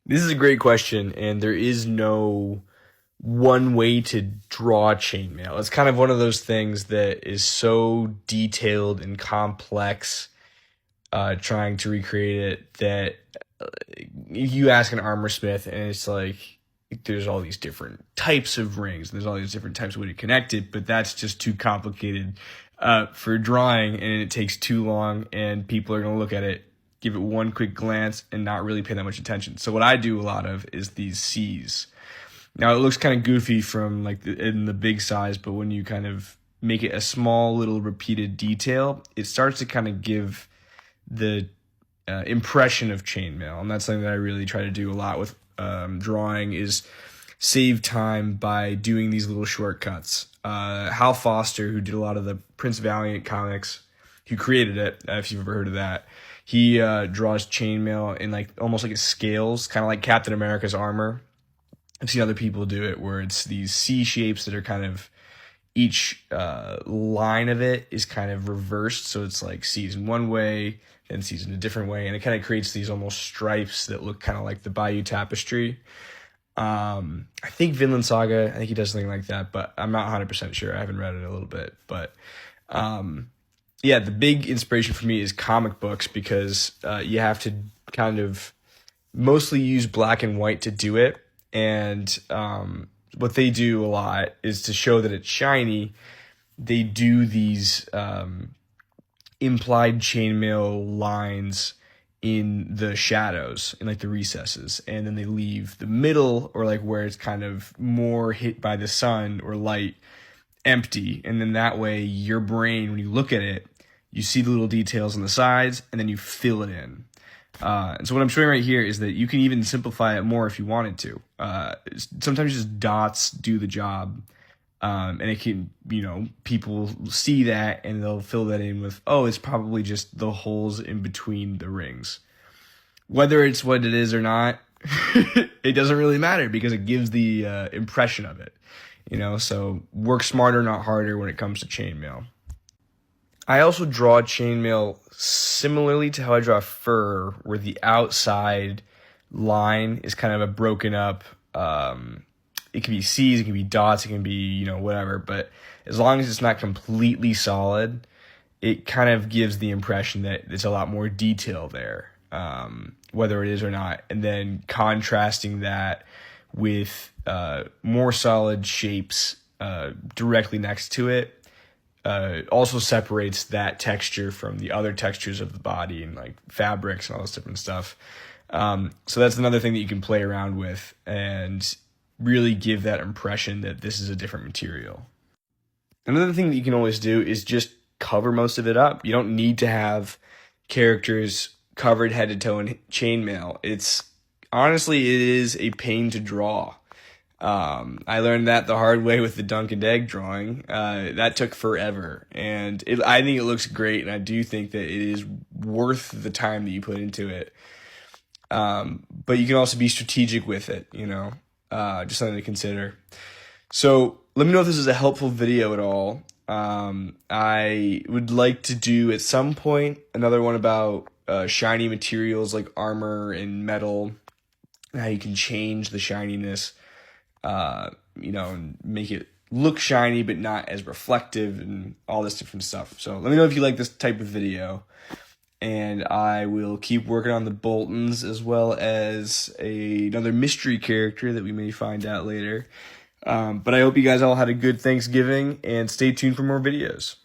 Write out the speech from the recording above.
This is a great question, and there is no one way to draw chainmail. It's kind of one of those things that is so detailed and complex, trying to recreate it, that you ask an armor smith, and it's like there's all these different types of rings, and there's all these different types of way to connect it, but that's just too complicated for drawing, and it takes too long, and people are going to look at it, give it one quick glance, and not really pay that much attention. So what I do a lot of is these C's. Now it looks kind of goofy from like in the big size, but when you kind of make it a small little repeated detail, it starts to kind of give the impression of chainmail, and that's something that I really try to do a lot with drawing, is save time by doing these little shortcuts. Hal Foster, who did a lot of the Prince Valiant comics, who created it, if you've ever heard of that, he draws chainmail in like almost like a scales, kind of like Captain America's armor. I've seen other people do it where it's these C shapes that are kind of, each line of it is kind of reversed, so it's like C's in one way, then C's in a different way, and it kind of creates these almost stripes that look kind of like the Bayou Tapestry. I think Vinland Saga, I think he does something like that, but I'm not 100% sure. I haven't read it a little bit, but yeah, the big inspiration for me is comic books, because you have to kind of mostly use black and white to do it, and what they do a lot is to show that it's shiny. They do these implied chainmail lines in the shadows, in like the recesses, and then they leave the middle, or like where it's kind of more hit by the sun or light, empty, and then that way your brain, when you look at it, you see the little details on the sides, and then you fill it in. And so what I'm showing right here is that you can even simplify it more if you wanted to. Sometimes just dots do the job, and it can, people see that and they'll fill that in with, oh, it's probably just the holes in between the rings. Whether it's what it is or not, it doesn't really matter, because it gives the impression of it. So work smarter, not harder when it comes to chainmail. I also draw chainmail similarly to how I draw fur, where the outside line is kind of a broken up, it can be C's, it can be dots, it can be, whatever, but as long as it's not completely solid, it kind of gives the impression that there's a lot more detail there, whether it is or not, and then contrasting that with more solid shapes directly next to it also separates that texture from the other textures of the body and like fabrics and all this different stuff. So that's another thing that you can play around with and really give that impression that this is a different material. Another thing that you can always do is just cover most of it up. You don't need to have characters covered head to toe in chainmail. Honestly, it is a pain to draw. I learned that the hard way with the dunk and egg drawing. That took forever, and I think it looks great, and I do think that it is worth the time that you put into it. But you can also be strategic with it, just something to consider. So let me know if this is a helpful video at all. I would like to do at some point another one about shiny materials like armor and metal, and how you can change the shininess, and make it look shiny but not as reflective and all this different stuff. So let me know if you like this type of video, and I will keep working on the Boltons, as well as another mystery character that we may find out later. But I hope you guys all had a good Thanksgiving, and stay tuned for more videos.